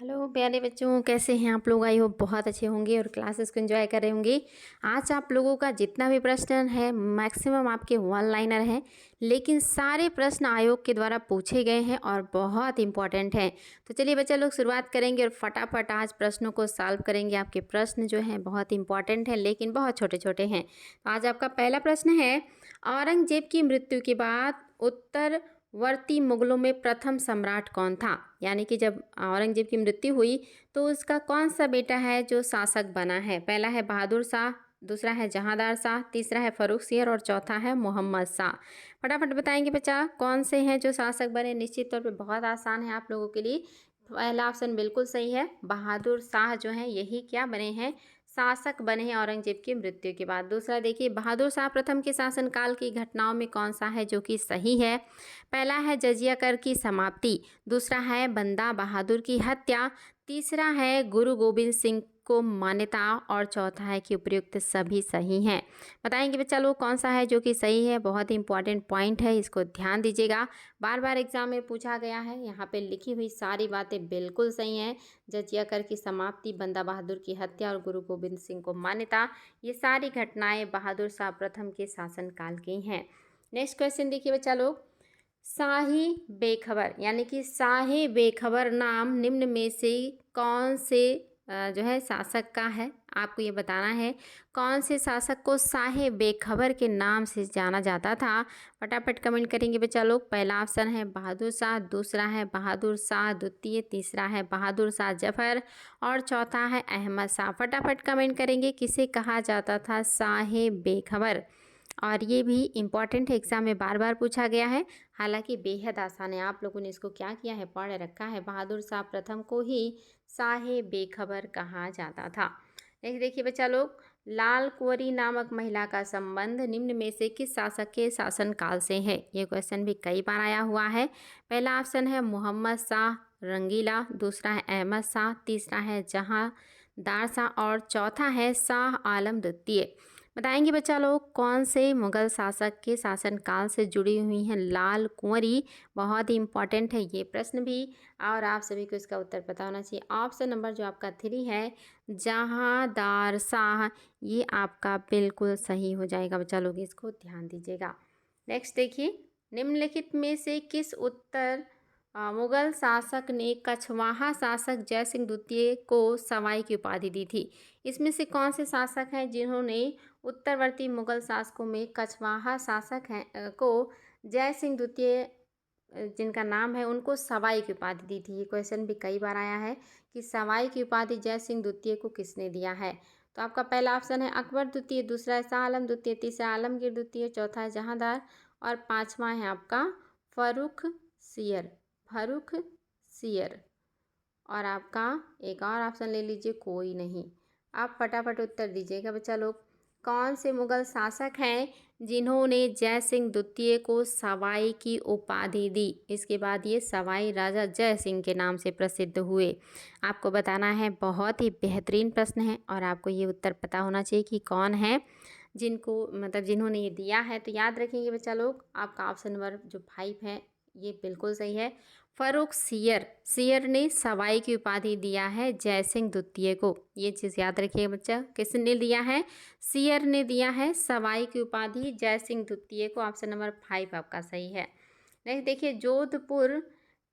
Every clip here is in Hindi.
हेलो प्यारे बच्चों, कैसे हैं आप लोग। आई होप बहुत अच्छे होंगे और क्लासेस को एंजॉय कर रहे होंगे। आज आप लोगों का जितना भी प्रश्न है मैक्सिमम आपके वन लाइनर हैं, लेकिन सारे प्रश्न आयोग के द्वारा पूछे गए हैं और बहुत इंपॉर्टेंट हैं। तो चलिए बच्चा लोग शुरुआत करेंगे और फटाफट आज प्रश्नों को सॉल्व करेंगे। आपके प्रश्न जो हैं बहुत इंपॉर्टेंट हैं लेकिन बहुत छोटे छोटे हैं। तो आज आपका पहला प्रश्न है, औरंगजेब की मृत्यु के बाद उत्तरवर्ती मुगलों में प्रथम सम्राट कौन था। यानी कि जब औरंगजेब की मृत्यु हुई तो उसका कौन सा बेटा है जो शासक बना है। पहला है बहादुर शाह, दूसरा है जहांदार शाह, तीसरा है फर्रुख सियर और चौथा है मोहम्मद शाह। फटाफट बताएंगे बच्चा कौन से हैं जो शासक बने। निश्चित तौर पे बहुत आसान है आप लोगों के लिए। पहला ऑप्शन बिल्कुल सही है, बहादुर शाह जो हैं यही क्या बने हैं, शासक बने हैं औरंगजेब की मृत्यु के बाद। दूसरा देखिए, बहादुर शाह प्रथम के शासनकाल की घटनाओं में कौन सा है जो कि सही है। पहला है जजिया कर की समाप्ति, दूसरा है बंदा बहादुर की हत्या, तीसरा है गुरु गोविंद सिंह को मान्यता और चौथा है कि उपयुक्त सभी सही हैं। बताएंगे बच्चा लोग कौन सा है जो कि सही है। बहुत ही इंपॉर्टेंट पॉइंट है, इसको ध्यान दीजिएगा। बार बार एग्जाम में पूछा गया है। यहाँ पे लिखी हुई सारी बातें बिल्कुल सही हैं। जजिया कर की समाप्ति, बंदा बहादुर की हत्या और गुरु गोविंद सिंह को मान्यता, ये सारी घटनाएं बहादुर शाह प्रथम के शासनकाल की हैं। नेक्स्ट क्वेश्चन देखिए बच्चा लोग, शाही बेखबर यानी कि शाही बेखबर नाम निम्न में से कौन से जो है शासक का है। आपको ये बताना है कौन से शासक को शाही बेखबर के नाम से जाना जाता था। फटाफट कमेंट करेंगे बच्चा लोग। पहला ऑप्शन है बहादुर शाह, दूसरा है बहादुर शाह द्वितीय, तीसरा है बहादुर शाह जफर और चौथा है अहमद शाह। फटाफट कमेंट करेंगे किसे कहा जाता था शाही बेखबर। और ये भी इम्पॉर्टेंट है, एग्जाम में बार बार पूछा गया है। हालांकि बेहद आसान है, आप लोगों ने इसको क्या किया है, पढ़ रखा है। बहादुर शाह प्रथम को ही शाहे बेखबर कहा जाता था। नेक्स्ट देखिए बच्चा लोग, लाल कुंवरी नामक महिला का संबंध निम्न में से किस शासक के शासनकाल से है। ये क्वेश्चन भी कई बार आया हुआ है। पहला ऑप्शन है मोहम्मद शाह रंगीला, दूसरा है अहमद शाह, तीसरा है जहांदार शाह और चौथा है शाह आलम द्वितीय। बताएंगे बच्चा लोग कौन से मुगल शासक के शासनकाल से जुड़ी हुई हैं लाल कुंवरी। बहुत ही इंपॉर्टेंट है ये प्रश्न भी और आप सभी को इसका उत्तर पता होना चाहिए। ऑप्शन नंबर जो आपका 3 है जहांदार शाह, ये आपका बिल्कुल सही हो जाएगा बच्चा लोग, इसको ध्यान दीजिएगा। नेक्स्ट देखिए, निम्नलिखित में से किस उत्तर मुगल शासक ने कछवाहा शासक जयसिंह द्वितीय को सवाई की उपाधि दी थी। इसमें से कौन से शासक हैं जिन्होंने उत्तरवर्ती मुगल शासकों में कछवाहा शासक हैं को जयसिंह द्वितीय जिनका नाम है उनको सवाई की उपाधि दी थी। ये क्वेश्चन भी कई बार आया है कि सवाई की उपाधि जयसिंह द्वितीय को किसने दिया है। तो आपका पहला ऑप्शन है अकबर द्वितीय, दूसरा है शाह आलम द्वितीय, तीसरा आलमगीर द्वितीय, चौथा है जहांदार और पांचवा है आपका फर्रुख सियर। फर्रुख सियर। और आपका एक और ऑप्शन ले लीजिए, कोई नहीं। आप फटाफट उत्तर दीजिएगा बच्चा लोग, कौन से मुगल शासक हैं जिन्होंने जय सिंह द्वितीय को सवाई की उपाधि दी। इसके बाद ये सवाई राजा जय सिंह के नाम से प्रसिद्ध हुए। आपको बताना है, बहुत ही बेहतरीन प्रश्न है और आपको ये उत्तर पता होना चाहिए कि कौन है जिनको मतलब जिन्होंने ये दिया है। तो याद रखेंगे बच्चा लोग, आपका ऑप्शन नंबर जो 5 है ये बिल्कुल सही है। फर्रुख सियर, सियर ने सवाई की उपाधि दिया है जयसिंह द्वितीय को। ये चीज़ याद रखिए बच्चा, किसने दिया है, सियर ने दिया है सवाई की उपाधि जयसिंह द्वितीय को। ऑप्शन नंबर 5 आपका सही है। नेक्स्ट देखिए, जोधपुर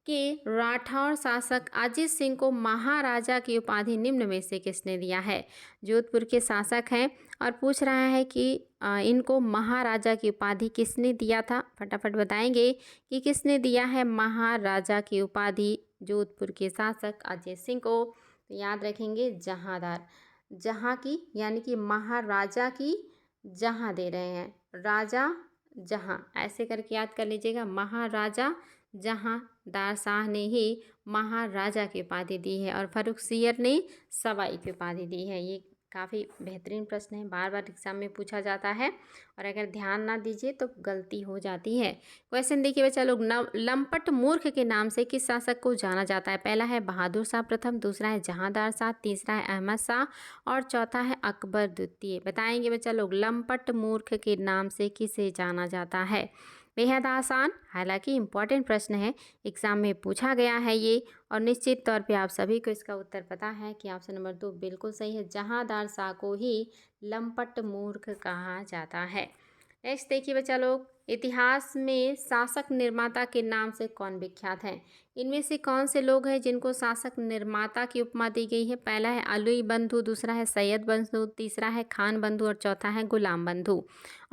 के राठौर शासक अजित सिंह को महाराजा की उपाधि निम्न में से किसने दिया है। जोधपुर के शासक हैं और पूछ रहा है कि इनको महाराजा की उपाधि किसने दिया था। फटाफट बताएंगे कि किसने दिया है महाराजा की उपाधि जोधपुर के शासक अजय सिंह को। तो याद रखेंगे जहांदार, जहां की यानी कि महाराजा की जहां दे रहे हैं, राजा जहां, ऐसे करके याद कर लीजिएगा। महाराजा जहांदार शाह ने ही महाराजा की उपाधि दी है और फर्रुख सियर ने सवाई की उपाधि दी है। ये काफ़ी बेहतरीन प्रश्न है, बार बार एग्जाम में पूछा जाता है और अगर ध्यान ना दीजिए तो गलती हो जाती है। क्वेश्चन देखिए बच्चा लोग, लंपट मूर्ख के नाम से किस शासक को जाना जाता है। पहला है बहादुर शाह प्रथम, दूसरा है जहांदार शाह, तीसरा है अहमद शाह और चौथा है अकबर द्वितीय। बताएंगे बच्चा लोग, लंपट मूर्ख के नाम से किसे जाना जाता है। बेहद आसान, हालांकि इम्पॉर्टेंट प्रश्न है, एग्ज़ाम में पूछा गया है ये, और निश्चित तौर पे आप सभी को इसका उत्तर पता है कि ऑप्शन नंबर 2 बिल्कुल सही है। जहांदार शाह को ही लंपट मूर्ख कहा जाता है। नेक्स्ट देखिए बच्चा लोग, इतिहास में शासक निर्माता के नाम से कौन विख्यात है? इनमें से कौन से लोग हैं जिनको शासक निर्माता की उपमा दी गई है? पहला है अली बंधु, दूसरा है सैयद बंधु, तीसरा है खान बंधु और चौथा है गुलाम बंधु।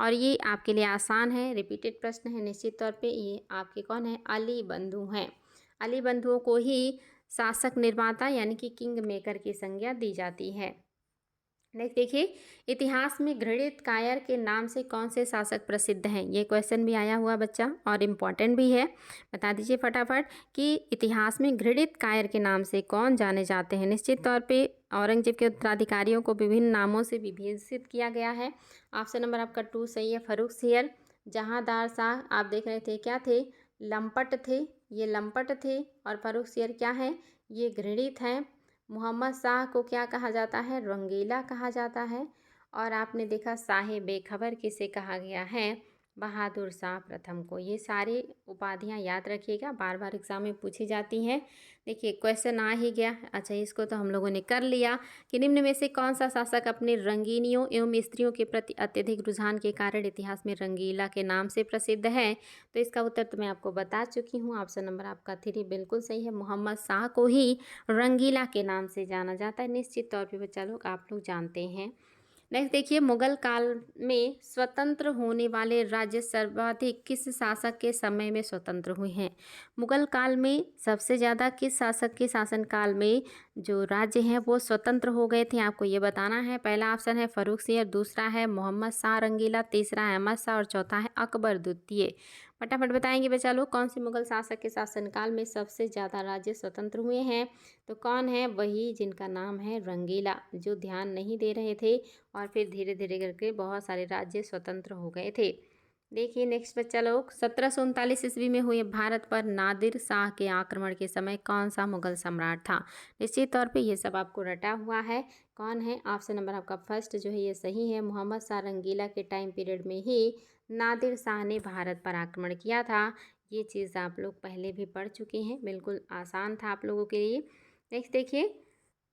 और ये आपके लिए आसान है, रिपीटेड प्रश्न है, निश्चित तौर पे ये आपके कौन है? अली बंधु हैं। अली बंधुओं को ही शासक निर्माता यानी कि किंग मेकर की संज्ञा दी जाती है। नेक्स्ट देखिए, इतिहास में घृणित कायर के नाम से कौन से शासक प्रसिद्ध हैं? ये क्वेश्चन भी आया हुआ बच्चा और इम्पॉर्टेंट भी है, बता दीजिए फटाफट कि इतिहास में घृणित कायर के नाम से कौन जाने जाते हैं? निश्चित तौर पे औरंगजेब के उत्तराधिकारियों को विभिन्न नामों से विभेषित किया गया है। ऑप्शन नंबर आपका 2 सही है, फर्रुखसियर। जहांदार शाह आप देख रहे थे क्या थे? लंपट थे, ये लंपट थे, और फर्रुखसियर क्या है? ये घृणित हैं। मोहम्मद शाह को क्या कहा जाता है? रंगीला कहा जाता है। और आपने देखा शाहे बेखबर किसे कहा गया है? बहादुर शाह प्रथम को। ये सारी उपाधियां याद रखिएगा, बार बार एग्जाम में पूछी जाती हैं। देखिए क्वेश्चन आ ही गया। अच्छा, इसको तो हम लोगों ने कर लिया कि निम्न में से कौन सा शासक अपने रंगीनियों एवं स्त्रियों के प्रति अत्यधिक रुझान के कारण इतिहास में रंगीला के नाम से प्रसिद्ध है? तो इसका उत्तर तो मैं आपको बता चुकी हूँ। ऑप्शन नंबर आपका 3 बिल्कुल सही है, मोहम्मद शाह को ही रंगीला के नाम से जाना जाता है। निश्चित तौर पे बच्चा लोग आप लोग जानते हैं। नेक्स्ट देखिए, मुगल काल में स्वतंत्र होने वाले राज्य सर्वाधिक किस शासक के समय में स्वतंत्र हुए हैं? मुगल काल में सबसे ज़्यादा किस शासक के शासनकाल में जो राज्य हैं वो स्वतंत्र हो गए थे? आपको ये बताना है। पहला ऑप्शन है फर्रुखसियर, दूसरा है मोहम्मद शाह रंगीला, तीसरा है अहमद शाह और चौथा है अकबर द्वितीय। फटाफट बताएंगे बच्चा लोग, कौन से मुगल शासक के शासनकाल में सबसे ज़्यादा राज्य स्वतंत्र हुए हैं? तो कौन है? वही जिनका नाम है रंगीला, जो ध्यान नहीं दे रहे थे और फिर धीरे धीरे करके बहुत सारे राज्य स्वतंत्र हो गए थे। देखिए नेक्स्ट बच्चा लोग, 1739 ईस्वी में हुए भारत पर नादिर शाह के आक्रमण के समय कौन सा मुगल सम्राट था? निश्चित तौर पे ये सब आपको रटा हुआ है। कौन है? ऑप्शन नंबर आपका फर्स्ट जो है ये सही है, मोहम्मद शाह रंगीला के टाइम पीरियड में ही नादिर शाह ने भारत पर आक्रमण किया था। ये चीज़ आप लोग पहले भी पढ़ चुके हैं, बिल्कुल आसान था आप लोगों के लिए। नेक्स्ट देखिए,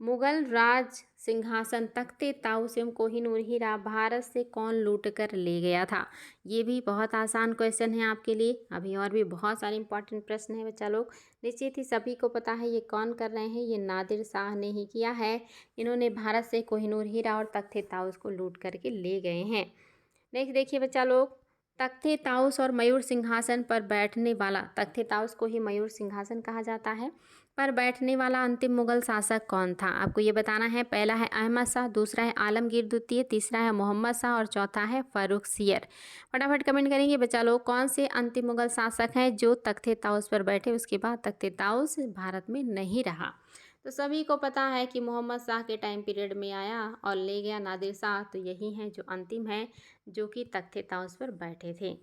मुगल राज सिंहासन तख्ते ताऊस एवं कोहिनूर हीरा भारत से कौन लूट कर ले गया था? ये भी बहुत आसान क्वेश्चन है आपके लिए। अभी और भी बहुत सारे इंपॉर्टेंट प्रश्न हैं बच्चा लोग, निश्चित ही सभी को पता है ये कौन कर रहे हैं। ये नादिर शाह ने ही किया है। इन्होंने भारत से कोहिनूर हीरा और तख्ते ताऊस को लूट करके ले गए हैं। नेक्स्ट देखिए बच्चा लोग, तख्ते ताउस और मयूर सिंहासन पर बैठने वाला, तख्ते ताउस को ही मयूर सिंहासन कहा जाता है, पर बैठने वाला अंतिम मुगल शासक कौन था? आपको ये बताना है। पहला है अहमद शाह, दूसरा है आलमगीर द्वितीय, तीसरा है मोहम्मद शाह और चौथा है फर्रुखसियर। फटाफट कमेंट करेंगे बच्चा लोग, कौन से अंतिम मुगल शासक हैं जो तख्ते ताउस पर बैठे, उसके बाद तख्ते ताउस भारत में नहीं रहा? तो सभी को पता है कि मोहम्मद शाह के टाइम पीरियड में आया और ले गया नादिर शाह, तो यही हैं जो अंतिम है जो कि तख्ते ताउस पर बैठे थे।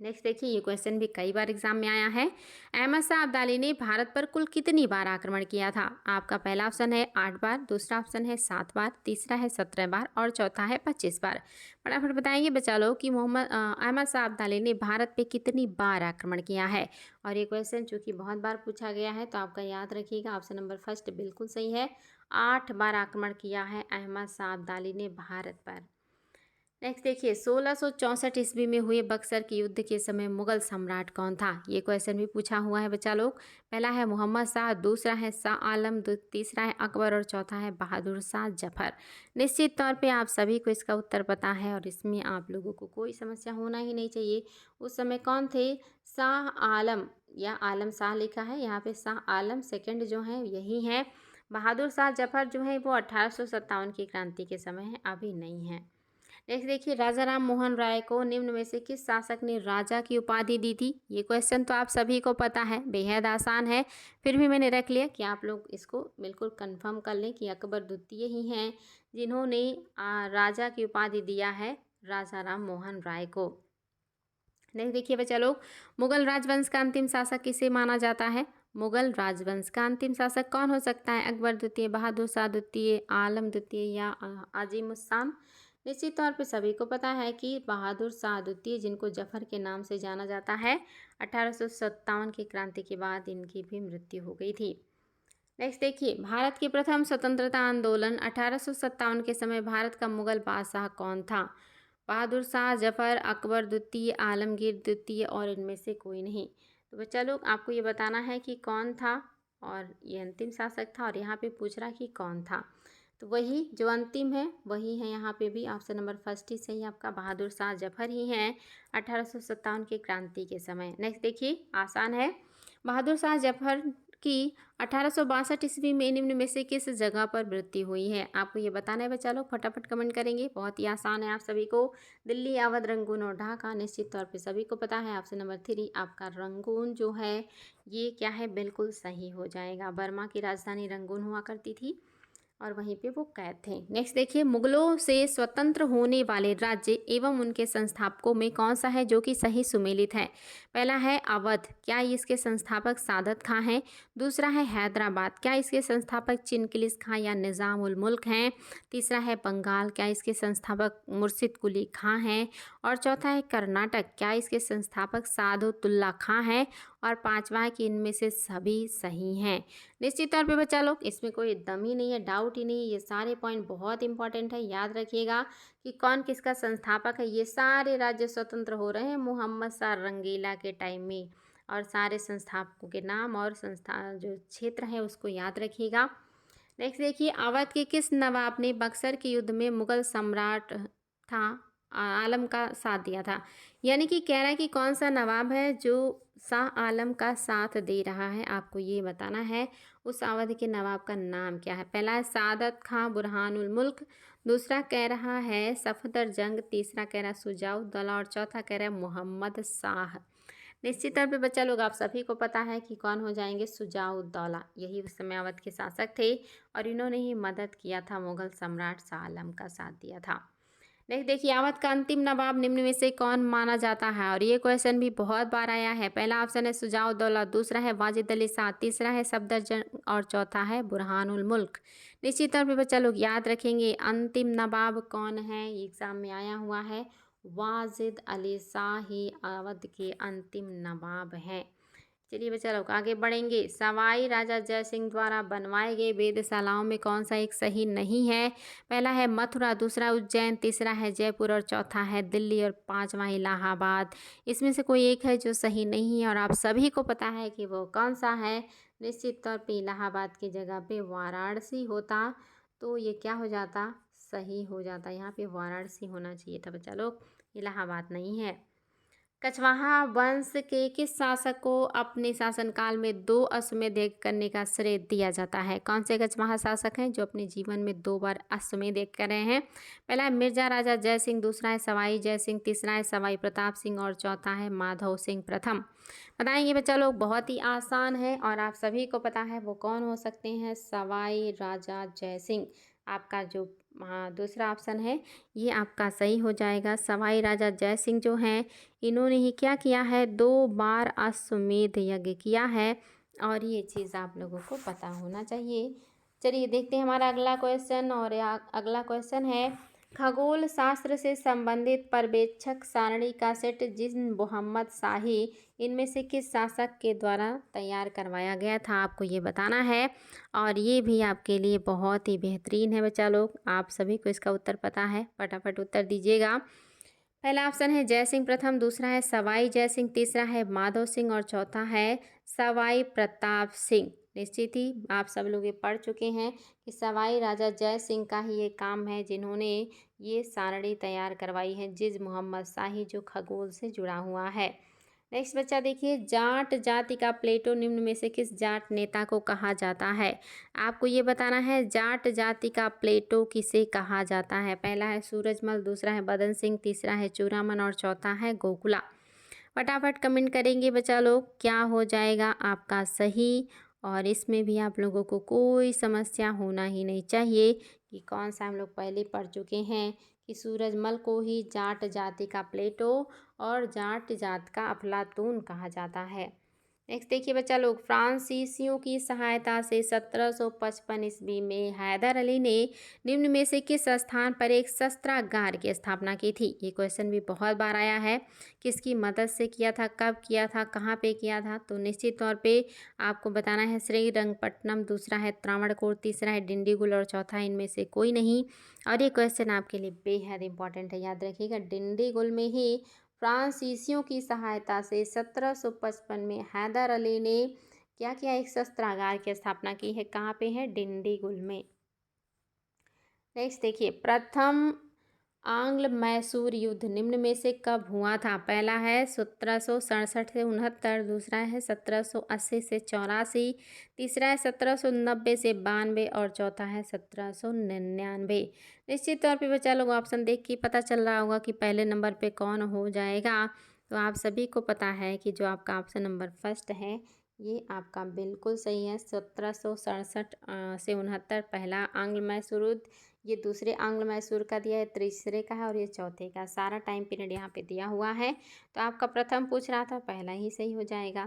नेक्स्ट देखिए, ये क्वेश्चन भी कई बार एग्जाम में आया है। अहमद शाह अब्दाली ने भारत पर कुल कितनी बार आक्रमण किया था? आपका पहला ऑप्शन है 8 बार, दूसरा ऑप्शन है 7 बार, तीसरा है 17 बार और चौथा है 25 बार। फटाफट बताएंगे बच्चा लोग कि अहमद शाह अब्दाली ने भारत पे कितनी बार आक्रमण किया है? और ये क्वेश्चन चूँकि बहुत बार पूछा गया है तो आपका याद रखिएगा, ऑप्शन नंबर फर्स्ट बिल्कुल सही है। 8 बार आक्रमण किया है अहमद शाह अब्दाली ने भारत पर। नेक्स्ट देखिए, 1664 ईस्वी में हुए बक्सर के युद्ध के समय मुगल सम्राट कौन था? ये क्वेश्चन भी पूछा हुआ है बच्चा लोग। पहला है मोहम्मद शाह, दूसरा है शाह आलम, तीसरा है अकबर और चौथा है बहादुर शाह जफर। निश्चित तौर पे आप सभी को इसका उत्तर पता है और इसमें आप लोगों को कोई समस्या होना ही नहीं चाहिए। उस समय कौन थे? शाह आलम या आलम शाह लिखा है यहाँ पे, शाह आलम सेकंड जो है यही है। बहादुर शाह जफर जो है वो 1857 की क्रांति के समय है, अभी नहीं है। नेक्स्ट देखिए, राजा राम मोहन राय को निम्न में से किस शासक ने राजा की उपाधि दी थी? ये क्वेश्चन तो आप सभी को पता है, बेहद आसान है, फिर भी मैंने रख लिया कि आप लोग इसको बिल्कुल कंफर्म कर लें कि अकबर द्वितीय ही हैं जिन्होंने राजा की उपाधि दिया है राजा राम मोहन राय को। नेक्स्ट देखिए बच्चा लोग, मुगल राजवंश का अंतिम शासक किसे माना जाता है? मुगल राजवंश का अंतिम शासक कौन हो सकता है? अकबर द्वितीय, बहादुर शाह द्वितीय, आलम द्वितीय या अजीम उस शान? निश्चित तौर पे सभी को पता है कि बहादुर शाह द्वितीय, जिनको जफर के नाम से जाना जाता है, 1857 की क्रांति के बाद इनकी भी मृत्यु हो गई थी। नेक्स्ट देखिए, भारत के प्रथम स्वतंत्रता आंदोलन 1857 के समय भारत का मुगल बादशाह कौन था? बहादुर शाह, जफर, अकबर द्वितीय, आलमगीर द्वितीय और इनमें से कोई नहीं। तो बच्चा लोग आपको ये बताना है कि कौन था, और ये अंतिम शासक था, और यहाँ पे पूछ रहा कि कौन था। तो वही जो अंतिम है वही है, यहाँ पे भी ऑप्शन नंबर फर्स्ट ही सही आपका, बहादुर शाह जफर ही हैं 1857 की क्रांति के समय। नेक्स्ट देखिए, आसान है। बहादुर शाह जफर की 1862 ईस्वी में निम्न में से किस जगह पर मृत्यु हुई है? आपको ये बताना है बच्चा लोग, फटाफट कमेंट करेंगे। बहुत ही आसान है आप सभी को, दिल्ली, अवध, रंगून और ढाका। निश्चित तौर पे सभी को पता है। ऑप्शन नंबर 3 आपका रंगून जो है ये क्या है, बिल्कुल सही हो जाएगा। बर्मा की राजधानी रंगून हुआ करती थी और वहीं पे वो कैद थे। नेक्स्ट देखिए, मुगलों से स्वतंत्र होने वाले राज्य एवं उनके संस्थापकों में कौन सा है जो कि सही सुमेलित है? पहला है अवध, क्या इसके संस्थापक सादत खां हैं? दूसरा है हैदराबाद, क्या इसके संस्थापक चिनकिलिस खां या निज़ाम उल मुल्क हैं? तीसरा है बंगाल, क्या इसके संस्थापक मुर्शिद कुली खां हैं? और चौथा है कर्नाटक, क्या इसके संस्थापक सादुतुल्ला खां हैं? और पांचवा है कि इनमें से सभी सही हैं। निश्चित तौर पे बच्चा लोग इसमें कोई दम ही नहीं है, डाउट ही नहीं है, ये सारे पॉइंट बहुत इंपॉर्टेंट है। याद रखिएगा कि कौन किसका संस्थापक है। ये सारे राज्य स्वतंत्र हो रहे हैं मोहम्मद शाह रंगीला के टाइम में, और सारे संस्थापकों के नाम और संस्था जो क्षेत्र है उसको याद रखिएगा। नेक्स्ट देखिए, अवध के किस नवाब ने बक्सर के युद्ध में मुगल सम्राट था आलम का साथ दिया था? यानी कि कह रहा है कि कौन सा नवाब है जो शाह आलम का साथ दे रहा है, आपको ये बताना है। उस अवध के नवाब का नाम क्या है? पहला है सादत खां बुरहानुल मुल्क, दूसरा कह रहा है सफदर जंग, तीसरा कह रहा है सुजाउद्दौला और चौथा कह रहा है मोहम्मद शाह। निश्चित तौर पे बच्चा लोग आप सभी को पता है कि कौन हो जाएंगे, सुजाउद्दौला। यही उस समय अवध के शासक थे और इन्होंने ही मदद किया था, मुगल सम्राट शाह आलम का साथ दिया था। नेक्स्ट देखिए, अवध का अंतिम नवाब निम्न में से कौन माना जाता है? और ये क्वेश्चन भी बहुत बार आया है। पहला ऑप्शन है सुजाउद्दौला, दूसरा है वाजिद अली शाह, तीसरा है सफदरजंग और चौथा है बुरहानुल मुल्क। निश्चित तौर पे बच्चा लोग याद रखेंगे अंतिम नवाब कौन है, एग्जाम में आया हुआ है, वाजिद अली शाह ही अवध के अंतिम नवाब हैं। चलिए बच्चा लोग आगे बढ़ेंगे। सवाई राजा जय सिंह द्वारा बनवाए गए वेधशालाओं में कौन सा एक सही नहीं है? पहला है मथुरा, दूसरा उज्जैन, तीसरा है जयपुर और चौथा है दिल्ली और पांचवा इलाहाबाद। इसमें से कोई एक है जो सही नहीं है और आप सभी को पता है कि वो कौन सा है। निश्चित तौर पे इलाहाबाद की जगह पे वाराणसी होता तो ये क्या हो जाता, सही हो जाता। यहाँ पे वाराणसी होना चाहिए था बच्चा लोग, इलाहाबाद नहीं है। कछवाहा वंश के किस शासक को अपने शासनकाल में 2 अश्वमेध यज्ञ करने का श्रेय दिया जाता है? कौन से कछवाहा शासक हैं जो अपने जीवन में 2 बार अश्वमेध यज्ञ कर रहे हैं? पहला है मिर्जा राजा जय सिंह, दूसरा है सवाई जय सिंह, तीसरा है सवाई प्रताप सिंह और चौथा है माधव सिंह प्रथम। बताएंगे बच्चा लोग, बहुत ही आसान है और आप सभी को पता है वो कौन हो सकते हैं, सवाई राजा जय सिंह। आपका जो दूसरा ऑप्शन है ये आपका सही हो जाएगा। सवाई राजा जय सिंह जो हैं इन्होंने ही क्या किया है, 2 बार अश्वमेध यज्ञ किया है और ये चीज़ आप लोगों को पता होना चाहिए। चलिए देखते हैं हमारा अगला क्वेश्चन, और अगला क्वेश्चन है खगोल शास्त्र से संबंधित पर्यवेक्षक सारणी का सेट जिन मोहम्मद शाही इनमें से किस शासक के द्वारा तैयार करवाया गया था, आपको ये बताना है। और ये भी आपके लिए बहुत ही बेहतरीन है बच्चा लोग, आप सभी को इसका उत्तर पता है, फटाफट उत्तर दीजिएगा। पहला ऑप्शन है जय सिंह प्रथम, दूसरा है सवाई जय सिंह, तीसरा है माधव सिंह और चौथा है सवाई प्रताप सिंह। निश्चित ही आप सब लोग ये पढ़ चुके हैं कि सवाई राजा जय सिंह का ही ये काम है जिन्होंने ये सारणी तैयार करवाई है, जिस मोहम्मद शाही जो खगोल से जुड़ा हुआ है। नेक्स्ट बच्चा देखिए, जाट जाति का प्लेटो निम्न में से किस जाट नेता को कहा जाता है? आपको ये बताना है जाट जाति का प्लेटो किसे कहा जाता है। पहला है सूरजमल, दूसरा है बदन सिंह, तीसरा है चूरामन और चौथा है गोकुला। फटाफट कमेंट करेंगे बच्चा लोग, क्या हो जाएगा आपका सही। और इसमें भी आप लोगों को कोई समस्या होना ही नहीं चाहिए कि कौन सा, हम लोग पहले पढ़ चुके हैं कि सूरजमल को ही जाट जाति का प्लेटो और जाट जात का अफलातून कहा जाता है। नेक्स्ट देखिए बच्चा लोग, फ्रांसीसियों की सहायता से 1755 ईस्वी में हैदर अली ने निम्न में से किस स्थान पर एक शस्त्रागार की स्थापना की थी। ये क्वेश्चन भी बहुत बार आया है, किसकी मदद से किया था, कब किया था, कहाँ पे किया था। तो निश्चित तौर पे आपको बताना है श्रीरंगपट्टनम, दूसरा है त्रावणकोर, तीसरा है डिंडीगुल और चौथा है इनमें से कोई नहीं। और ये क्वेश्चन आपके लिए बेहद इंपॉर्टेंट है, याद रखिएगा। डिंडीगुल में ही फ्रांसीसियों की सहायता से 1755 में हैदर अली ने क्या किया, एक शस्त्रागार की स्थापना की है। कहाँ पे है, डिंडीगुल में। नेक्स्ट देखिए, प्रथम आंग्ल मैसूर युद्ध निम्न में से कब हुआ था। पहला है 1767 से 69, दूसरा है 1780 से 84, तीसरा है 1790 से 92 और चौथा है 1799। निश्चित तौर पे बच्चा लोग ऑप्शन देख के पता चल रहा होगा कि पहले नंबर पे कौन हो जाएगा। तो आप सभी को पता है कि जो आपका ऑप्शन नंबर फर्स्ट है ये आपका बिल्कुल सही है। 1767 से 69 पहला आंग्ल मैसूर युद्ध, ये दूसरे आंग्ल मैसूर का दिया है, तीसरे का है और ये चौथे का। सारा टाइम पीरियड यहाँ पे दिया हुआ है। तो आपका प्रथम पूछ रहा था, पहला ही सही हो जाएगा।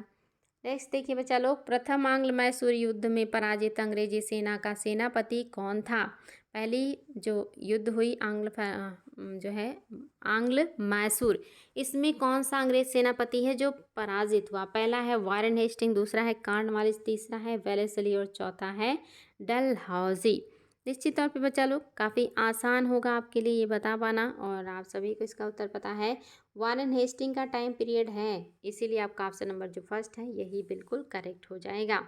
नेक्स्ट देखिए बच्चा लोग, प्रथम आंग्ल मैसूर युद्ध में पराजित अंग्रेजी सेना का सेनापति कौन था। पहली जो युद्ध हुई जो है आंग्ल मैसूर, इसमें कौन सा अंग्रेज सेनापति है जो पराजित हुआ। पहला है वारेन हेस्टिंग, दूसरा है कॉर्नवालिस, तीसरा है वेलेस्ली और चौथा है डलहौजी। निश्चित तौर पे बच्चा लोग काफ़ी आसान होगा आपके लिए ये बता पाना, और आप सभी को इसका उत्तर पता है। वारेन हेस्टिंग का टाइम पीरियड है, इसीलिए आपका ऑप्शन नंबर जो फर्स्ट है यही बिल्कुल करेक्ट हो जाएगा।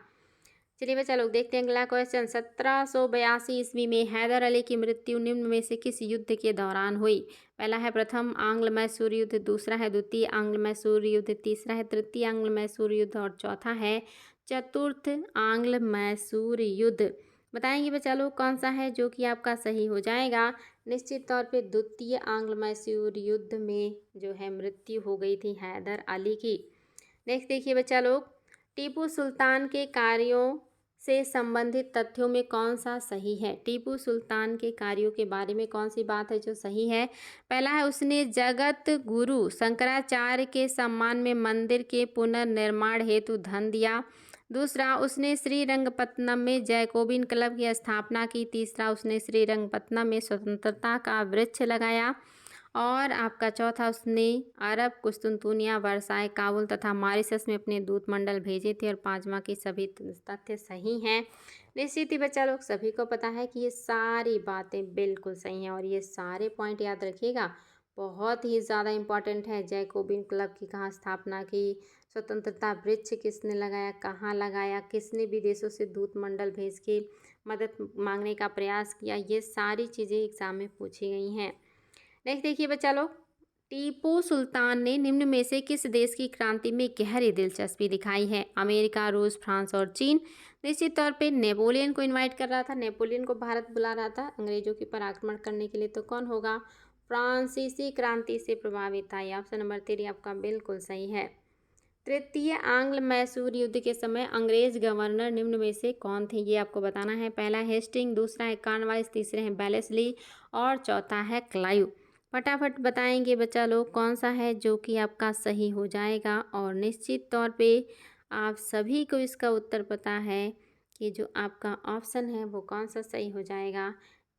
चलिए बच्चा लोग देखते हैं अगला क्वेश्चन। 1782 ईस्वी में हैदर अली की मृत्यु निम्न में से किस युद्ध के दौरान हुई। पहला है प्रथम आंग्ल मैसूर युद्ध, दूसरा है द्वितीय आंग्ल मैसूर युद्ध, तीसरा है तृतीय आंग्ल मैसूर युद्ध और चौथा है चतुर्थ आंग्ल मैसूर युद्ध। बताएंगे बच्चा लोग कौन सा है जो कि आपका सही हो जाएगा। निश्चित तौर पे द्वितीय आंग्ल मैसूर युद्ध में जो है मृत्यु हो गई थी हैदर अली की। नेक्स्ट देखिए बच्चा लोग, टीपू सुल्तान के कार्यों से संबंधित तथ्यों में कौन सा सही है। टीपू सुल्तान के कार्यों के बारे में कौन सी बात है जो सही है। पहला है उसने जगत गुरु शंकराचार्य के सम्मान में मंदिर के पुनर्निर्माण हेतु धन दिया। दूसरा, उसने श्रीरंगपत्तनम में जैकोबिन क्लब की स्थापना की। तीसरा, उसने श्रीरंगपत्तनम में स्वतंत्रता का वृक्ष लगाया। और आपका चौथा, उसने अरब, कुस्तुनतुनिया, वर्साय, काबुल तथा मॉरिशस में अपने दूत मंडल भेजे थे। और पांचवा की सभी तथ्य सही हैं। निश्चित ही बच्चा लोग सभी को पता है कि ये सारी बातें बिल्कुल सही हैं, और ये सारे पॉइंट याद रखिएगा, बहुत ही ज़्यादा इम्पॉर्टेंट है। जैकोबिन क्लब की कहाँ स्थापना की, स्वतंत्रता वृक्ष किसने लगाया, कहाँ लगाया, किसने विदेशों से दूत मंडल भेज के मदद मांगने का प्रयास किया, ये सारी चीज़ें एग्जाम में पूछी गई हैं। नेक्स्ट देखिए बच्चा लोग, टीपू सुल्तान ने निम्न में से किस देश की क्रांति में गहरी दिलचस्पी दिखाई है। अमेरिका, रूस, फ्रांस और चीन। निश्चित तौर पे नेपोलियन को इनवाइट कर रहा था, नेपोलियन को भारत बुला रहा था अंग्रेजों के पर आक्रमण करने के लिए। तो कौन होगा, फ्रांसीसी क्रांति से प्रभावित था। ये ऑप्शन नंबर 3 आपका बिल्कुल सही है। तृतीय आंग्ल मैसूर युद्ध के समय अंग्रेज गवर्नर निम्न में से कौन थे, ये आपको बताना है। पहला हेस्टिंग, दूसरा है कॉर्नवालिस, तीसरे हैं वेलेस्ली और चौथा है क्लाइव। फटाफट बताएंगे बच्चा लोग कौन सा है जो कि आपका सही हो जाएगा। और निश्चित तौर पे आप सभी को इसका उत्तर पता है कि जो आपका ऑप्शन है वो कौन सा सही हो जाएगा।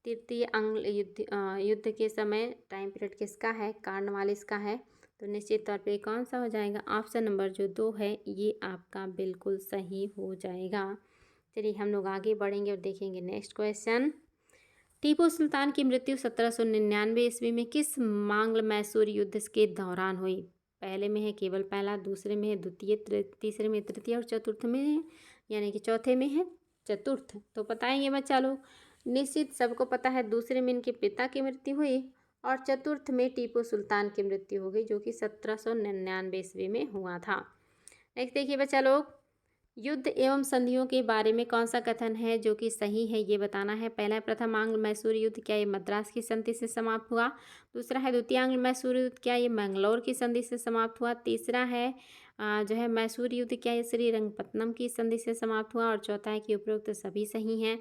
तृतीय आंग्ल युद्ध के समय टाइम पीरियड किसका है, कॉर्नवालिस का है। तो निश्चित तौर पे कौन सा हो जाएगा, ऑप्शन नंबर जो 2 है ये आपका बिल्कुल सही हो जाएगा। चलिए हम लोग आगे बढ़ेंगे और देखेंगे नेक्स्ट क्वेश्चन। टीपू सुल्तान की मृत्यु 1799 ईस्वी में किस आंग्ल मैसूर युद्ध के दौरान हुई। पहले में है केवल पहला, दूसरे में है द्वितीय, तीसरे में तृतीय और चतुर्थ में है, यानी कि चौथे में है चतुर्थ। तो बताएंगे बच्चा लोग, निश्चित सबको पता है दूसरे में इनके पिता की मृत्यु हुई और चतुर्थ में टीपू सुल्तान की मृत्यु हो गई, जो कि 1799 ईस्वी में हुआ था। नेक्स्ट देखिए बच्चा लोग, युद्ध एवं संधियों के बारे में कौन सा कथन है जो कि सही है, ये बताना है। पहला है प्रथम आंग्ल मैसूर युद्ध, क्या ये मद्रास की संधि से समाप्त हुआ। दूसरा है द्वितीय आंग्ल मैसूर युद्ध, क्या ये मैंगलोर की संधि से समाप्त हुआ। तीसरा है जो है मैसूर युद्ध, क्या ये श्रीरंगपत्तनम की संधि से समाप्त हुआ। और चौथा है कि उपरोक्त सभी सही हैं।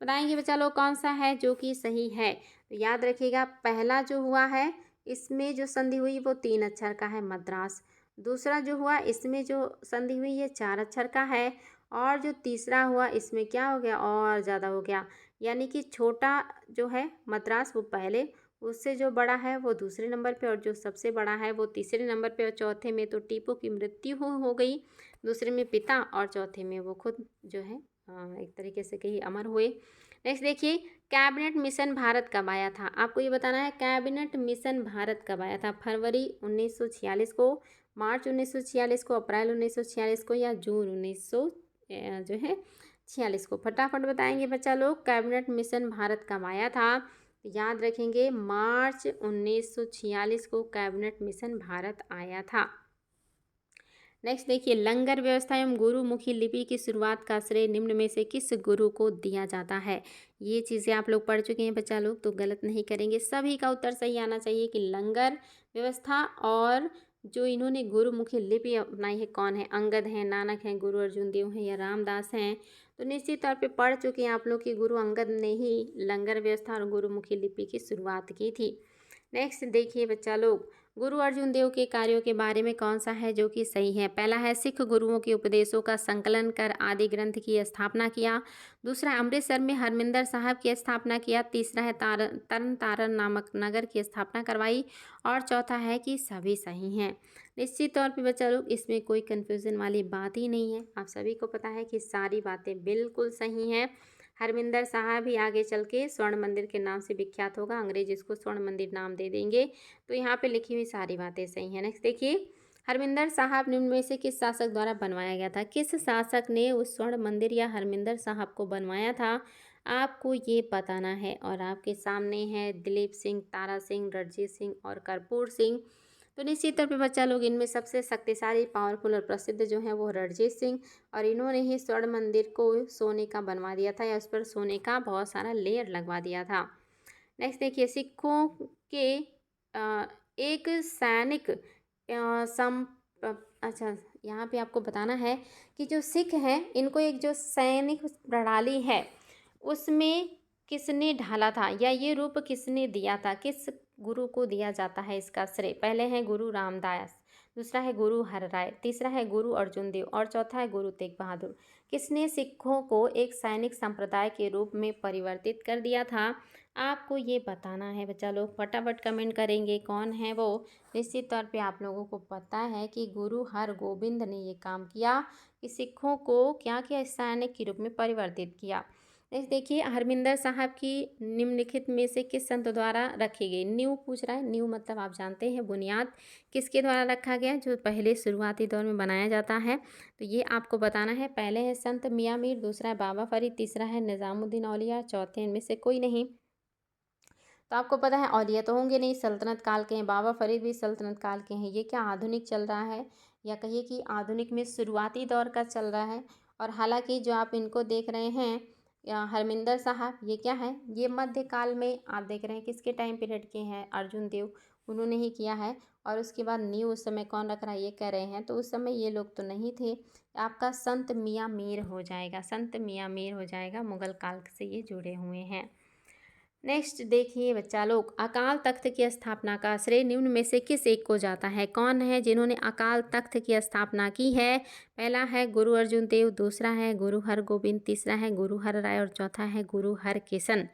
बताएंगे बच्चा लोग कौन सा है जो कि सही है। तो याद रखिएगा, पहला जो हुआ है इसमें जो संधि हुई वो 3 अक्षर का है, मद्रास। दूसरा जो हुआ इसमें जो संधि हुई ये 4 अक्षर का है, और जो तीसरा हुआ इसमें क्या हो गया, और ज़्यादा हो गया, यानी कि छोटा जो है मद्रास वो पहले, उससे जो बड़ा है वो दूसरे नंबर पे, और जो सबसे बड़ा है वो तीसरे नंबर पे, और चौथे में तो टीपू की मृत्यु हो गई, दूसरे में पिता, और चौथे में वो खुद जो है एक तरीके से कही अमर हुए। नेक्स्ट देखिए, कैबिनेट मिशन भारत कब आया था, आपको ये बताना है कैबिनेट मिशन भारत कब आया था। फरवरी 1946 को, मार्च 1946 को, अप्रैल 1946 को, या जून 1900 जो है 46 को। फटाफट बताएंगे बच्चा लोग, कैबिनेट मिशन भारत कब आया था। याद रखेंगे मार्च 1946 को कैबिनेट मिशन भारत आया था। नेक्स्ट देखिए, लंगर व्यवस्था एवं गुरुमुखी लिपि की शुरुआत का श्रेय निम्न में से किस गुरु को दिया जाता है। ये चीज़ें आप लोग पढ़ चुके हैं बच्चा लोग, तो गलत नहीं करेंगे, सभी का उत्तर सही आना चाहिए कि लंगर व्यवस्था और जो इन्होंने गुरुमुखी लिपि अपनाई है कौन है, अंगद हैं, नानक हैं, गुरु अर्जुन देव हैं, या रामदास हैं। तो निश्चित तौर पे पढ़ चुके हैं आप लोग कि गुरु अंगद ने ही लंगर व्यवस्था और गुरुमुखी लिपि की शुरुआत की थी। नेक्स्ट देखिए बच्चा लोग, गुरु अर्जुन देव के कार्यों के बारे में कौन सा है जो कि सही है। पहला है सिख गुरुओं के उपदेशों का संकलन कर आदि ग्रंथ की स्थापना किया। दूसरा है अमृतसर में हरमिंदर साहब की स्थापना किया। तीसरा है तरन तारण नामक नगर की स्थापना करवाई। और चौथा है कि सभी सही हैं। निश्चित तौर पे बच्चा लोग इसमें कोई कन्फ्यूज़न वाली बात ही नहीं है, आप सभी को पता है कि सारी बातें बिल्कुल सही हैं। हरमिंदर साहब ही आगे चल के स्वर्ण मंदिर के नाम से विख्यात होगा, अंग्रेज इसको स्वर्ण मंदिर नाम दे देंगे। तो यहाँ पे लिखी हुई सारी बातें सही हैं। नेक्स्ट देखिए, हरमिंदर साहब निम्न में से किस शासक द्वारा बनवाया गया था। किस शासक ने उस स्वर्ण मंदिर या हरमिंदर साहब को बनवाया था, आपको ये बताना है। और आपके सामने है दिलीप सिंह, तारा सिंह, रणजीत सिंह और कर्पूर सिंह। तो निश्चित तौर पे बच्चा लोग इनमें सबसे शक्तिशाली, पावरफुल और प्रसिद्ध जो है वो रणजीत सिंह, और इन्होंने ही स्वर्ण मंदिर को सोने का बनवा दिया था, या उस पर सोने का बहुत सारा लेयर लगवा दिया था। नेक्स्ट देखिए, सिखों के एक सैनिक सम अच्छा, यहाँ पे आपको बताना है कि जो सिख हैं इनको एक जो सैनिक प्रणाली है उसमें किसने ढाला था, या ये रूप किसने दिया था, किस गुरु को दिया जाता है इसका श्रेय। पहले हैं गुरु रामदास, दूसरा है गुरु हरराय, तीसरा है गुरु अर्जुन देव, और चौथा है गुरु तेग बहादुर। किसने सिखों को एक सैनिक संप्रदाय के रूप में परिवर्तित कर दिया था, आपको ये बताना है बच्चा लोग। फटाफट कमेंट करेंगे कौन है वो। निश्चित तौर पे आप लोगों को पता है कि गुरु हरगोबिंद ने ये काम किया कि सिखों को क्या किया, सैनिक के रूप में परिवर्तित किया। नेक्स्ट देखिए, हरमिंदर साहब की निम्नलिखित में से किस संत द्वारा रखी गई। नींव पूछ रहा है, नींव मतलब आप जानते हैं बुनियाद, किसके द्वारा रखा गया, जो पहले शुरुआती दौर में बनाया जाता है। तो ये आपको बताना है। पहले है संत मियाँ मीर, दूसरा है बाबा फरीद, तीसरा है निज़ामुद्दीन औलिया, चौथे इनमें से कोई नहीं। तो आपको पता है औलिया तो होंगे नहीं, सल्तनत काल के हैं। बाबा फरीद भी सल्तनत काल के हैं। ये क्या आधुनिक चल रहा है, या कहिए कि आधुनिक में शुरुआती दौर का चल रहा है। और हालांकि जो आप इनको देख रहे हैं या हरमिंदर साहब, ये क्या है, ये मध्यकाल में आप देख रहे हैं किसके टाइम पीरियड के हैं, अर्जुन देव, उन्होंने ही किया है। और उसके बाद न्यू उस समय कौन रख रहा है, ये कह रहे हैं, तो उस समय ये लोग तो नहीं थे। आपका संत मियाँ मीर हो जाएगा, संत मियाँ मीर हो जाएगा, मुगल काल से ये जुड़े हुए हैं। नेक्स्ट देखिए बच्चा लोग, अकाल तख्त की स्थापना का श्रेय निम्न में से किस एक को जाता है। कौन है जिन्होंने अकाल तख्त की स्थापना की है। पहला है गुरु अर्जुन देव, दूसरा है गुरु हरगोबिंद, तीसरा है गुरु हरराय, और चौथा है गुरु हरकिशन।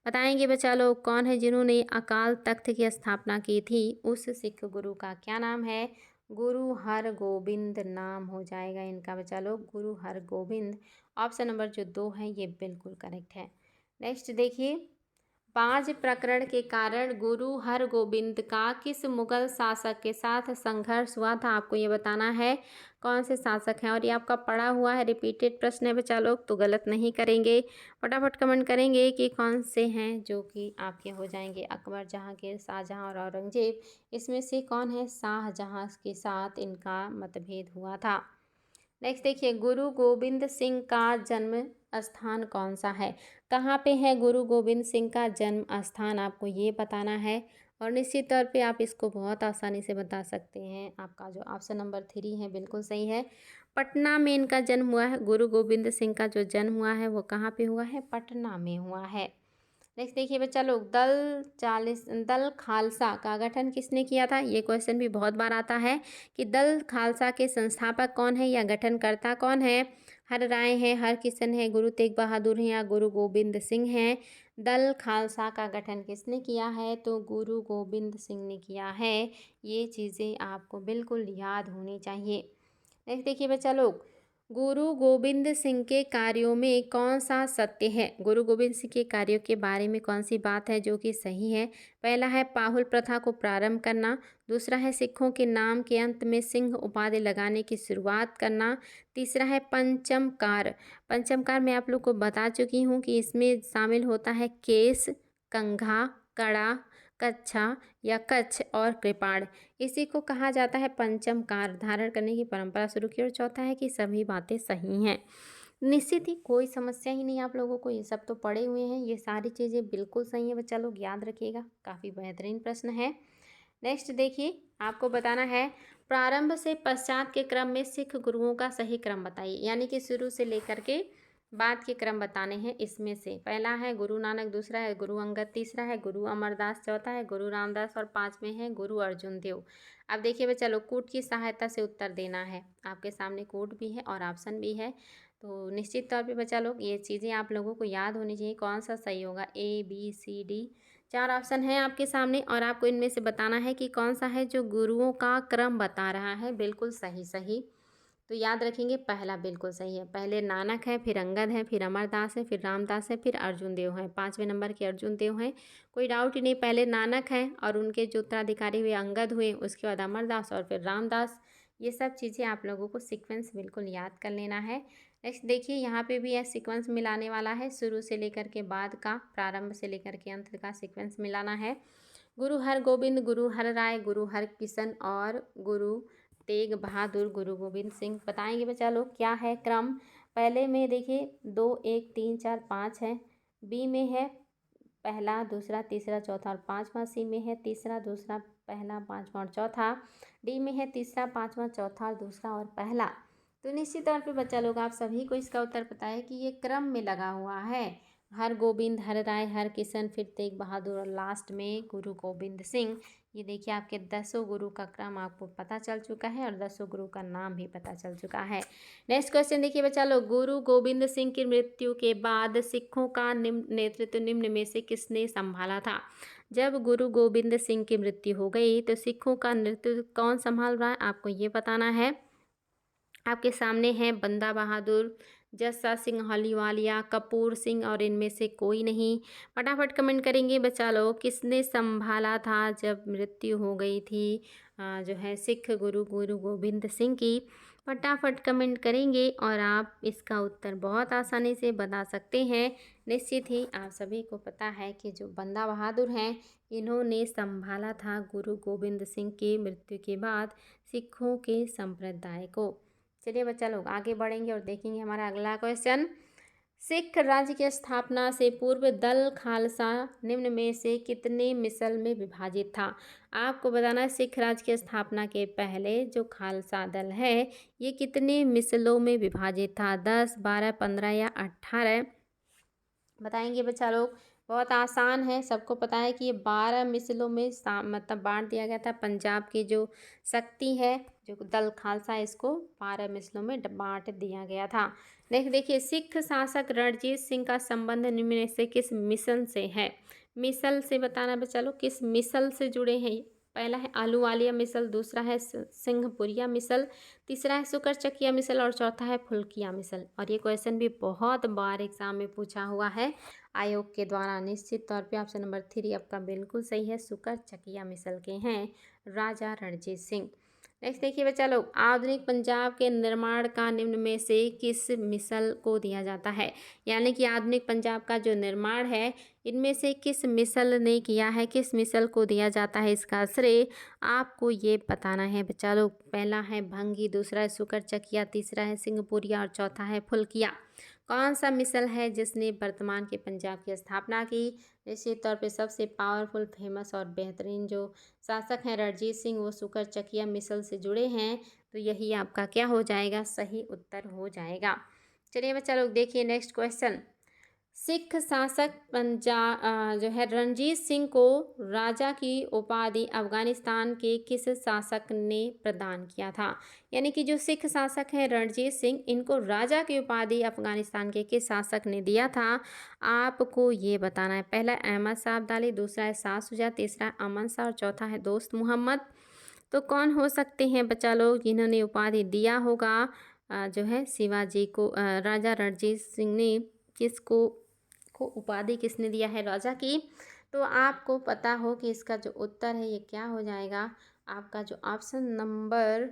बताएंगे बच्चा लोग कौन है जिन्होंने अकाल तख्त की स्थापना की थी। उस सिख गुरु का क्या नाम है, गुरु हरगोबिंद नाम हो जाएगा इनका बच्चा लोग, गुरु हरगोबिंद। ऑप्शन नंबर जो 2 है ये बिल्कुल करेक्ट है। नेक्स्ट देखिए, पांच प्रकरण के कारण गुरु हरगोबिंद का किस मुगल शासक के साथ संघर्ष हुआ था, आपको ये बताना है कौन से शासक हैं। और ये आपका पढ़ा हुआ है, रिपीटेड प्रश्न है बच्चा लोग, तो गलत नहीं करेंगे। फटाफट कमेंट करेंगे कि कौन से हैं जो कि आपके हो जाएंगे। अकबर, जहांगीर, शाहजहां और औरंगजेब, इसमें से कौन है, शाहजहां के साथ इनका मतभेद हुआ था। नेक्स्ट देखिए, गुरु गोविंद सिंह का जन्म स्थान कौन सा है। कहाँ पे है गुरु गोविंद सिंह का जन्म स्थान, आपको ये बताना है। और निश्चित तौर पे आप इसको बहुत आसानी से बता सकते हैं। आपका जो ऑप्शन नंबर 3 है बिल्कुल सही है। पटना में इनका जन्म हुआ है। गुरु गोविंद सिंह का जो जन्म हुआ है वो कहाँ पे हुआ है, पटना में हुआ है। नेक्स्ट देखिए बच्चा लोग, दल खालसा का गठन किसने किया था। ये क्वेश्चन भी बहुत बार आता है कि दल खालसा के संस्थापक कौन है या गठनकर्ता कौन है। हर राय है, हर किशन है, गुरु तेग बहादुर हैं या गुरु गोबिंद सिंह हैं। दल खालसा का गठन किसने किया है, तो गुरु गोबिंद सिंह ने किया है। ये चीज़ें आपको बिल्कुल याद होनी चाहिए। नेक्स्ट देखिए बच्चा लोग, गुरु गोबिंद सिंह के कार्यों में कौन सा सत्य है। गुरु गोबिंद सिंह के कार्यों के बारे में कौन सी बात है जो कि सही है। पहला है पाहुल प्रथा को प्रारंभ करना। दूसरा है सिखों के नाम के अंत में सिंह उपाधि लगाने की शुरुआत करना। तीसरा है पंचमकार। पंचमकार मैं आप लोग को बता चुकी हूँ कि इसमें शामिल होता है केस, कंघा, कड़ा, कच्छा या कच्छ और कृपाण। इसी को कहा जाता है पंचमकार। धारण करने की परंपरा शुरू की। और चौथा है कि सभी बातें सही हैं। निश्चित ही कोई समस्या ही नहीं आप लोगों को, ये सब तो पढ़े हुए हैं, ये सारी चीज़ें बिल्कुल सही है बच्चा लोग, याद रखिएगा। काफ़ी बेहतरीन प्रश्न है। नेक्स्ट देखिए, आपको बताना है प्रारंभ से पश्चात के क्रम में सिख गुरुओं का सही क्रम बताइए। यानी कि शुरू से लेकर के बाद के क्रम बताने हैं। इसमें से पहला है गुरु नानक, दूसरा है गुरु अंगद, तीसरा है गुरु अमरदास, चौथा है गुरु रामदास और पांचवें है गुरु अर्जुन देव। अब देखिए बच्चा लोग, कूट की सहायता से उत्तर देना है। आपके सामने कूट भी है और ऑप्शन भी है, तो निश्चित तौर पे बच्चा लोग ये चीज़ें आप लोगों को याद होनी चाहिए। कौन सा सही होगा, A B C D, 4 option हैं आपके सामने और आपको इनमें से बताना है कि कौन सा है जो गुरुओं का क्रम बता रहा है। बिल्कुल सही सही, तो याद रखेंगे पहला बिल्कुल सही है। पहले नानक है, फिर अंगद है, फिर अमरदास है, फिर रामदास है, फिर अर्जुन देव हैं। 5वें नंबर के अर्जुन देव हैं, कोई डाउट ही नहीं। पहले नानक है और उनके जो उत्तराधिकारी हुए अंगद हुए, उसके बाद अमरदास और फिर रामदास। ये सब चीज़ें आप लोगों को सीक्वेंस बिल्कुल याद कर लेना है। नेक्स्ट देखिए, यहाँ पे भी यह सीक्वेंस मिलाने वाला है। शुरू से लेकर के बाद का, प्रारंभ से लेकर के अंत का सीक्वेंस मिलाना है। गुरु हर गोबिंद, गुरु हर राय, गुरु हर किशन और गुरु तेग बहादुर, गुरु गोबिंद सिंह। बताएंगे बच्चा लोग क्या है क्रम। पहले में देखिए 2 1 3 4 5 है। बी में है पहला, दूसरा, तीसरा, चौथा और पांचवा। सी में है तीसरा, दूसरा, पहला, पांचवा और चौथा। डी में है तीसरा, पांचवा, चौथा और दूसरा और पहला। तो निश्चित तौर पे बच्चा लोग आप सभी को इसका उत्तर पता है कि ये क्रम में लगा हुआ है। हर गोबिंद, हर राय, हर किशन, फिर तेग बहादुर और लास्ट में गुरु गोबिंद सिंह। ये देखिए आपके 10 गुरु का क्रम आपको पता चल चुका है और 10 गुरु का नाम भी पता चल चुका है। नेक्स्ट क्वेश्चन देखिए बच्चा लोग, गुरु गोबिंद सिंह की मृत्यु के बाद सिखों का नेतृत्व निम्न में से किसने संभाला था। जब गुरु गोबिंद सिंह की मृत्यु हो गई तो सिखों का नेतृत्व कौन संभाल रहा है, आपको ये बताना है। आपके सामने हैं बंदा बहादुर, जस्सा सिंह अहलूवालिया, कपूर सिंह और इनमें से कोई नहीं। फटाफट कमेंट करेंगे बच्चा लोग, किसने संभाला था जब मृत्यु हो गई थी जो है सिख गुरु गुरु गोबिंद सिंह की। फटाफट कमेंट करेंगे और आप इसका उत्तर बहुत आसानी से बता सकते हैं। निश्चित ही आप सभी को पता है कि जो बंदा बहादुर हैं, इन्होंने संभाला था गुरु गोबिंद सिंह की मृत्यु के बाद सिखों के संप्रदाय को। चलिए बच्चा लोग आगे बढ़ेंगे और देखेंगे हमारा अगला क्वेश्चन। सिख राज्य की स्थापना से पूर्व दल खालसा निम्न में से कितने मिसल में विभाजित था। आपको बताना है सिख राज्य की स्थापना के पहले जो खालसा दल है ये कितने मिसलों में विभाजित था। 10, 12, 15 या 18 बताएंगे बच्चा लोग। बहुत आसान है, सबको पता है कि ये 12 मिसलों में मतलब बांट दिया गया था। पंजाब की जो शक्ति है जो दल खालसा, इसको 12 मिसलों में बांट दिया गया था। नेक्स्ट देखिए, सिख शासक रणजीत सिंह का संबंध निम्न में से किस मिशन से है। मिसल से बताना बच्चा लोग किस मिसल से जुड़े हैं। पहला है आलूवालिया मिसल, दूसरा है सिंहपुरिया मिसल, तीसरा है सुकरचकिया मिसल और चौथा है फुल्किया मिसल। और ये क्वेश्चन भी बहुत बार एग्जाम में पूछा हुआ है आयोग के द्वारा। निश्चित तौर पे ऑप्शन नंबर 3 आपका बिल्कुल सही है। सुकरचकिया मिसल के हैं राजा रणजीत सिंह। नेक्स्ट देखिए बच्चा लोग, आधुनिक पंजाब के निर्माण का निम्न में से किस मिसल को दिया जाता है। यानी कि आधुनिक पंजाब का जो निर्माण है इनमें से किस मिसल ने किया है, किस मिसल को दिया जाता है इसका श्रेय, आपको ये बताना है बच्चा लोग। पहला है भंगी, दूसरा है सुकरचकिया, तीसरा है सिंहपुरिया और चौथा है फुल्किया। कौन सा मिसल है जिसने वर्तमान के पंजाब की स्थापना की। निश्चित तौर पे सबसे पावरफुल, फेमस और बेहतरीन जो शासक हैं रणजीत सिंह, वो सुकरचकिया मिसल से जुड़े हैं। तो यही आपका क्या हो जाएगा, सही उत्तर हो जाएगा। चलिए बच्चा लोग देखिए नेक्स्ट क्वेश्चन। सिख शासक जो है रणजीत सिंह को राजा की उपाधि अफगानिस्तान के किस शासक ने प्रदान किया था। यानी कि जो सिख शासक हैं रणजीत सिंह, इनको राजा की उपाधि अफगानिस्तान के किस शासक ने दिया था, आपको ये बताना है। पहला अहमद शाह अब्दाली, दूसरा है शाह शुजा, तीसरा अमन शाह और चौथा है दोस्त मोहम्मद। तो कौन हो सकते हैं बच्चा लोग जिन्होंने उपाधि दिया होगा जो है शिवाजी को, राजा रणजीत सिंह ने किसको को उपाधि किसने दिया है राजा की। तो आपको पता हो कि इसका जो उत्तर है ये क्या हो जाएगा। आपका जो ऑप्शन नंबर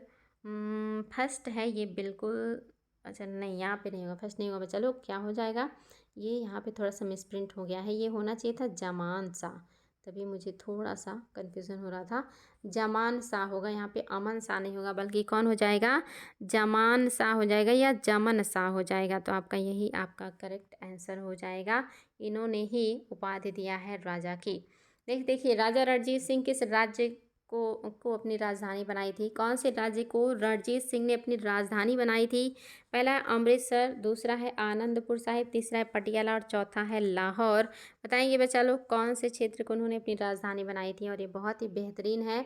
फर्स्ट है ये बिल्कुल, अच्छा नहीं यहाँ पे नहीं होगा, फर्स्ट नहीं होगा। चलो क्या हो जाएगा, ये यहाँ पे थोड़ा सा मिसप्रिंट हो गया है, ये होना चाहिए था जमान शाह, तभी मुझे थोड़ा सा कन्फ्यूज़न हो रहा था। जमान शाह होगा यहाँ पे, अमन शाह नहीं होगा, बल्कि कौन हो जाएगा, जमान शाह हो जाएगा या जमन शाह हो जाएगा। तो आपका यही आपका करेक्ट आंसर हो जाएगा। इन्होंने ही उपाधि दिया है राजा की। देखिए राजा रणजीत सिंह किस राज्य को अपनी राजधानी बनाई थी। कौन से राज्य को रणजीत सिंह ने अपनी राजधानी बनाई थी। पहला है अमृतसर, दूसरा है आनंदपुर साहिब, तीसरा है पटियाला और चौथा है लाहौर। बताएंगे बच्चा लोग कौन से क्षेत्र को उन्होंने अपनी राजधानी बनाई थी। और ये बहुत ही बेहतरीन है,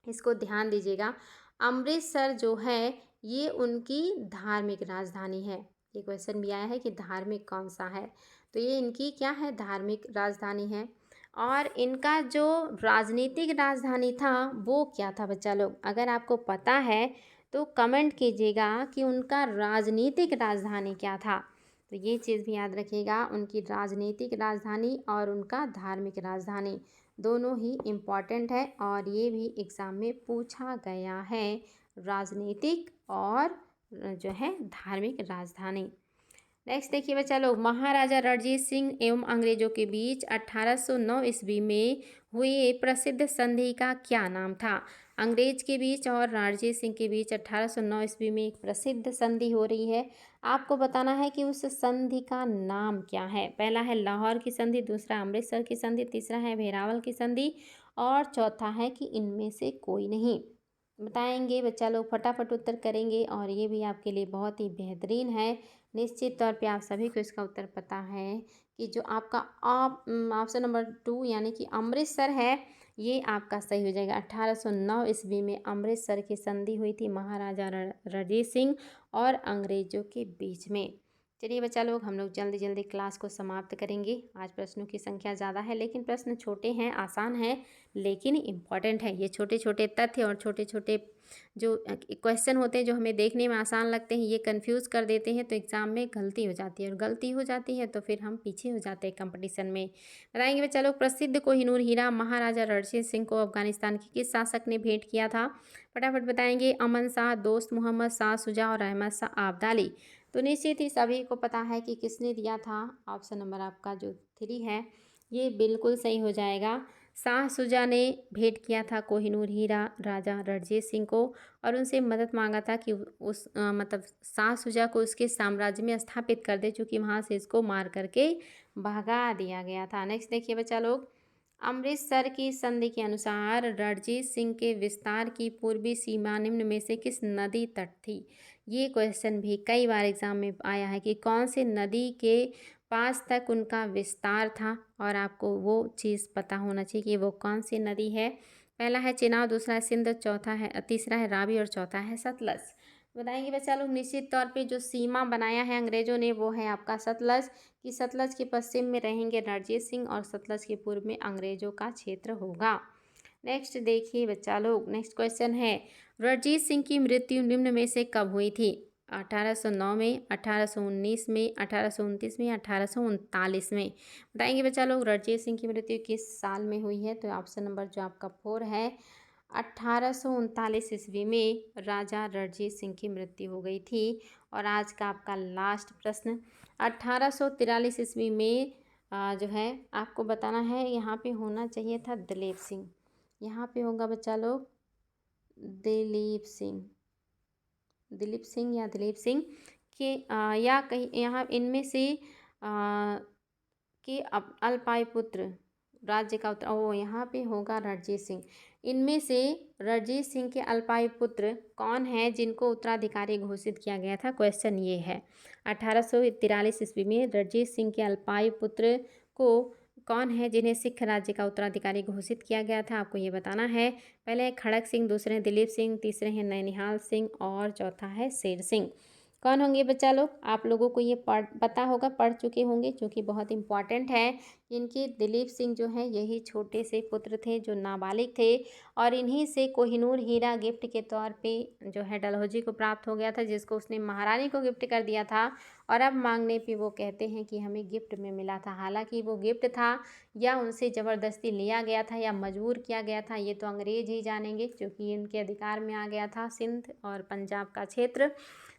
इसको ध्यान दीजिएगा। अमृतसर जो है ये उनकी धार्मिक राजधानी है। ये क्वेश्चन भी आया है कि धार्मिक कौन सा है, तो ये इनकी क्या है, धार्मिक राजधानी है। और इनका जो राजनीतिक राजधानी था वो क्या था बच्चा लोग, अगर आपको पता है तो कमेंट कीजिएगा कि उनका राजनीतिक राजधानी क्या था। तो ये चीज़ भी याद रखिएगा, उनकी राजनीतिक राजधानी और उनका धार्मिक राजधानी दोनों ही इम्पॉर्टेंट है और ये भी एग्ज़ाम में पूछा गया है, राजनीतिक और जो है धार्मिक राजधानी। नेक्स्ट देखिए बच्चा लोग, महाराजा रणजीत सिंह एवं अंग्रेजों के बीच 1809 ईस्वी में हुए प्रसिद्ध संधि का क्या नाम था। अंग्रेज के बीच और रणजीत सिंह के बीच 1809 ईस्वी में एक प्रसिद्ध संधि हो रही है। आपको बताना है कि उस संधि का नाम क्या है। पहला है लाहौर की संधि, दूसरा अमृतसर की संधि, तीसरा है भेरावल की संधि और चौथा है कि इनमें से कोई नहीं। बताएंगे बच्चा लोग, फटाफट उत्तर करेंगे और ये भी आपके लिए बहुत ही बेहतरीन है। निश्चित तौर पे आप सभी को इसका उत्तर पता है कि जो आपका ऑप्शन नंबर 2 यानी कि अमृतसर है, ये आपका सही हो जाएगा। 1809 ईस्वी में अमृतसर की संधि हुई थी महाराजा रणजीत सिंह और अंग्रेजों के बीच में। चलिए बच्चा लोग, हम लोग जल्दी जल्दी क्लास को समाप्त करेंगे। आज प्रश्नों की संख्या ज़्यादा है लेकिन प्रश्न छोटे हैं, आसान हैं लेकिन इम्पॉर्टेंट है। ये छोटे छोटे तथ्य और छोटे छोटे जो क्वेश्चन होते हैं जो हमें देखने में आसान लगते हैं, ये कंफ्यूज कर देते हैं, तो एग्ज़ाम में गलती हो जाती है और गलती हो जाती है तो फिर हम पीछे हो जाते हैं कंपटीशन में। बताएंगे बच्चा लोग, प्रसिद्ध कोहिनूर हीरा महाराजा रणजीत सिंह को अफगानिस्तान के किस शासक ने भेंट किया था। फटाफट बताएंगे। अमन शाह, दोस्त मोहम्मद, शाह शुजा और अहमद शाह अब्दाली। तो निश्चित ही सभी को पता है कि किसने दिया था। ऑप्शन नंबर आपका जो 3 है ये बिल्कुल सही हो जाएगा। शाह शुजा ने भेंट किया था कोहिनूर हीरा राजा रणजीत सिंह को और उनसे मदद मांगा था कि उस मतलब शाह शुजा को उसके साम्राज्य में स्थापित कर दे, चूँकि वहाँ से इसको मार करके भगा दिया गया था। नेक्स्ट देखिए बच्चा लोग, अमृतसर की संधि के अनुसार रणजीत सिंह के विस्तार की पूर्वी सीमा निम्न में से किस नदी तट थी। ये क्वेश्चन भी कई बार एग्जाम में आया है कि कौन से नदी के पास तक उनका विस्तार था और आपको वो चीज़ पता होना चाहिए कि वो कौन सी नदी है। पहला है चिनाब, दूसरा है सिंध, चौथा है तीसरा है रावी और चौथा है सतलज। बताएंगे बच्चा लोग, निश्चित तौर पे जो सीमा बनाया है अंग्रेजों ने वो है आपका सतलज, कि सतलज के पश्चिम में रहेंगे रणजीत सिंह और सतलज के पूर्व में अंग्रेजों का क्षेत्र होगा। नेक्स्ट देखिए बच्चा लोग, नेक्स्ट क्वेश्चन है, रणजीत सिंह की मृत्यु निम्न में से कब हुई थी। 1809 में, 1819 में, 1829 में, 1839 में। बताएंगे बच्चा लोग रणजीत सिंह की मृत्यु किस साल में हुई है। तो ऑप्शन नंबर जो आपका 4 है, 1839 ईस्वी में राजा रणजीत सिंह की मृत्यु हो गई थी। और आज का आपका लास्ट प्रश्न, 1843 ईस्वी में जो है आपको बताना है, यहाँ पे होना चाहिए था दिलीप सिंह, यहाँ पे होगा बच्चा लोग दिलीप सिंह, दिलीप सिंह या दिलीप सिंह के या कहीं यहाँ इनमें से के अल्पाई पुत्र राज्य का यहाँ पे होगा रणजीत सिंह। इनमें से रणजीत सिंह के अल्पायु पुत्र कौन है जिनको उत्तराधिकारी घोषित किया गया था? क्वेश्चन ये है। 1843 ईस्वी में रणजीत सिंह के अल्पायु पुत्र को कौन है जिन्हें सिख राज्य का उत्तराधिकारी घोषित किया गया था? आपको ये बताना है। पहले है खड़क सिंह, दूसरे हैं दिलीप सिंह, तीसरे हैं नैनिहाल सिंह और चौथा है शेर सिंह। कौन होंगे बच्चा लोग? आप लोगों को ये पता होगा, पढ़ चुके होंगे, जो कि बहुत इंपॉर्टेंट है। इनके दिलीप सिंह जो हैं यही छोटे से पुत्र थे जो नाबालिग थे, और इन्हीं से कोहिनूर हीरा गिफ्ट के तौर पे जो है डलहौजी को प्राप्त हो गया था, जिसको उसने महारानी को गिफ्ट कर दिया था। और अब मांगने पे वो कहते हैं कि हमें गिफ्ट में मिला था। हालांकि वो गिफ्ट था या उनसे ज़बरदस्ती लिया गया था या मजबूर किया गया था, ये तो अंग्रेज़ ही जानेंगे, क्योंकि इनके अधिकार में आ गया था सिंध और पंजाब का क्षेत्र।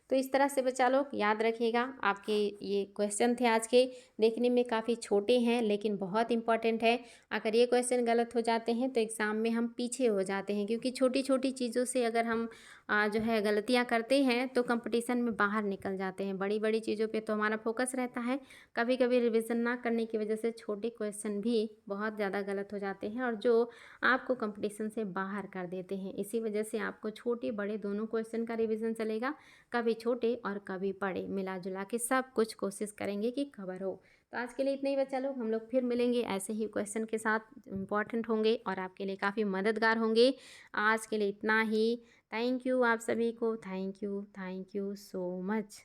तो इस तरह से बच्चा लोग याद रखिएगा। आपके ये क्वेश्चन थे आज के, देखने में काफ़ी छोटे हैं लेकिन बहुत इंपॉर्टेंट है। अगर ये क्वेश्चन गलत हो जाते हैं तो एग्ज़ाम में हम पीछे हो जाते हैं, क्योंकि छोटी छोटी चीज़ों से अगर हम जो है गलतियाँ करते हैं तो कंपटीशन में बाहर निकल जाते हैं। बड़ी बड़ी चीज़ों पे तो हमारा फोकस रहता है। कभी कभी रिवीजन ना करने की वजह से छोटे क्वेश्चन भी बहुत ज़्यादा गलत हो जाते हैं और जो आपको कंपटीशन से बाहर कर देते हैं। इसी वजह से आपको छोटे बड़े दोनों क्वेश्चन का रिवीजन चलेगा, कभी छोटे और कभी बड़े, मिला जुला के सब कुछ कोशिश करेंगे कि कवर हो। तो आज के लिए इतना ही बच्चा लोग, हम लोग फिर मिलेंगे ऐसे ही क्वेश्चन के साथ, इम्पॉर्टेंट होंगे और आपके लिए काफ़ी मददगार होंगे। आज के लिए इतना ही। थैंक यू आप सभी को, थैंक यू सो मच।